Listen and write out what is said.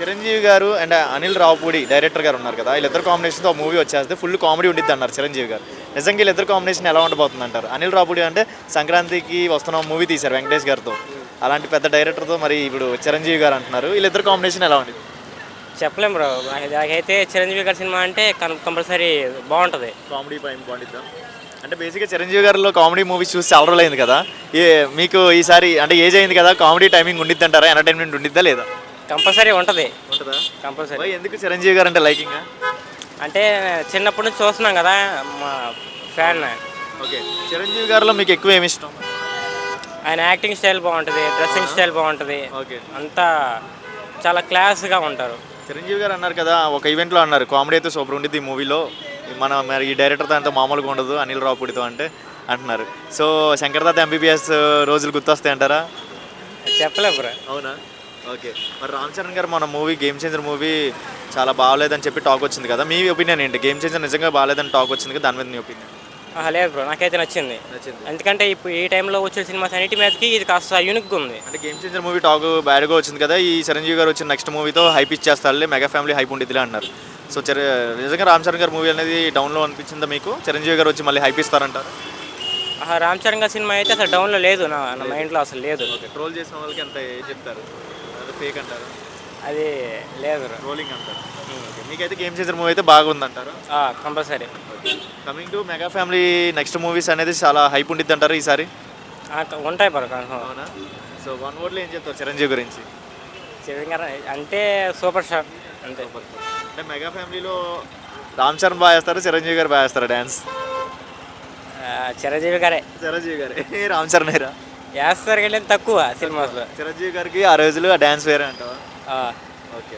చిరంజీవి గారు and Anil Ravipudi director గారు ఉన్నారు కదా, వీళ్ళిద్దరు కాంబినేషన్తో మూవీ వచ్చేస్తే ఫుల్ కామెడీ ఉండిద్ది అన్నారు చిరంజీవి గారు. నిజంగా వీళ్ళిద్దరు కాంబినేషన్ ఎలా ఉండబోతుంది అంటారు? అనిల్ రావుపూడి అంటే సంక్రాంతికి వస్తున్న మూవీ తీశారు వెంకటేష్ గారితో, అలాంటి పెద్ద డైరెక్టర్తో మరి ఇప్పుడు చిరంజీవి గారు అంటున్నారు, వీళ్ళిద్దరు కాంబినేషన్ ఎలా ఉంది? చెప్పలేం బ్రో. నాకైతే చిరంజీవి గారి సినిమా అంటే కంపల్సరీ బాగుంటుంది. కామెడీ పైన బాగుండిద్దా? అంటే బేసిక్గా చిరంజీవి గారిలో కామెడీ మూవీస్ చూసి చాలా రోజులు అయింది కదా, మీకు ఈసారి అంటే ఏజ్ అయింది కదా, కామెడీ టైమింగ్ ఉండిద్ది అంటారా? ఎంటర్టైన్మెంట్ ఉండిద్దా లేదా? కంపల్సరీ ఉంటుంది. ఉంటుందా? కంపల్సరీ. ఎందుకు చిరంజీవి గారు అంటే లైకింగ్? అంటే చిన్నప్పటి నుంచి చూస్తున్నాం కదా, మా ఫ్యాన్. ఓకే, చిరంజీవి గారిలో మీకు ఎక్కువ ఏమి ఇష్టం? ఆయన యాక్టింగ్ స్టైల్ బాగుంటుంది, డ్రెస్సింగ్ స్టైల్ బాగుంటుంది, ఓకే, అంతా చాలా క్లాస్గా ఉంటారు. చిరంజీవి గారు అన్నారు కదా, ఒక ఈవెంట్లో అన్నారు కామెడీ అయితే సూపర్ ఉండిద్ది ఈ మూవీలో, మన మరి ఈ డైరెక్టర్తో అంత మామూలుగా ఉండదు అనిల్ రావుపూడితో అంటే అంటున్నారు. సో శంకర్దాత ఎంబీబీఎస్ రోజులు గుర్తొస్తాయి అంటారా? చెప్పలేం బ్రో. అవునా? ఓకే, మరి రామ్ చరణ్ గారు మన మూవీ గేమ్ చేంజర్ మూవీ చాలా బాగాలేదని చెప్పి టాక్ వచ్చింది కదా, మీ ఒపీనియన్ ఏంటి? గేమ్ చేంజర్ నిజంగా బాగాలేదని టాక్ వచ్చింది కదా, దాని మీద మీ ఒపీనియన్? లేదు బ్రో, నాకైతే నచ్చింది. ఎందుకంటే ఇప్పుడు ఈ టైంలో వచ్చే సినిమాస్ అన్నిటి మీదకి ఇది కాస్త యూనిక్గా ఉంది. అంటే గేమ్ చేంజర్ మూవీ టాక్ బ్యాడ్గా వచ్చింది కదా, ఈ చిరంజీవి గారు వచ్చిన నెక్స్ట్ మూవీతో హైప్ ఇచ్చేస్తారులే, మెగా ఫ్యామిలీ హైప్ ఉండిద్దిలే అన్నారు. సో నిజంగా రామ్ చరణ్ గారి మూవీ అనేది డౌన్లో అనిపించిందా మీకు? చిరంజీవి గారు వచ్చి మళ్ళీ హైప్ ఇస్తారంటారు? రామ్ చరణ్ గారి సినిమా అయితే అసలు డౌన్లో లేదు, నా మైండ్లో అసలు లేదు. ఓకే, ట్రోల్ చేసిన వాళ్ళకి ఎంత ఏం చెప్తారు? అది ఫేక్ అంటారు? అది లేదు, ట్రోలింగ్ అంటారు. ఓకే, మీకైతే గేమ్ చేంజర్ మూవీ అయితే బాగుందంటారు? Compulsory. Coming to mega family next movies అనేది చాలా హైప్ ఉండిద్ది అంటారు ఈసారి? ఉంటాయి బ్రో. అవునా? సో వన్ వర్డ్లో ఏం చెప్తారు చిరంజీవి గురించి? చిరంజీవి గారు అంటే సూపర్ స్టార్ అంతే. అంటే మెగా ఫ్యామిలీలో రామ్ చరణ్ బాగా వేస్తారు, చిరంజీవి గారు బాగా వేస్తారు డ్యాన్స్? చిరంజీవి గారే. చిరంజీవి గారే. రామ్ చరణ్ వేరా? వేస్తారు కానీ తక్కువ సినిమాస్లో. చిరంజీవి గారికి ఆ రోజులు ఆ డ్యాన్స్ వేరే అంటావా? ఆ. ఓకే.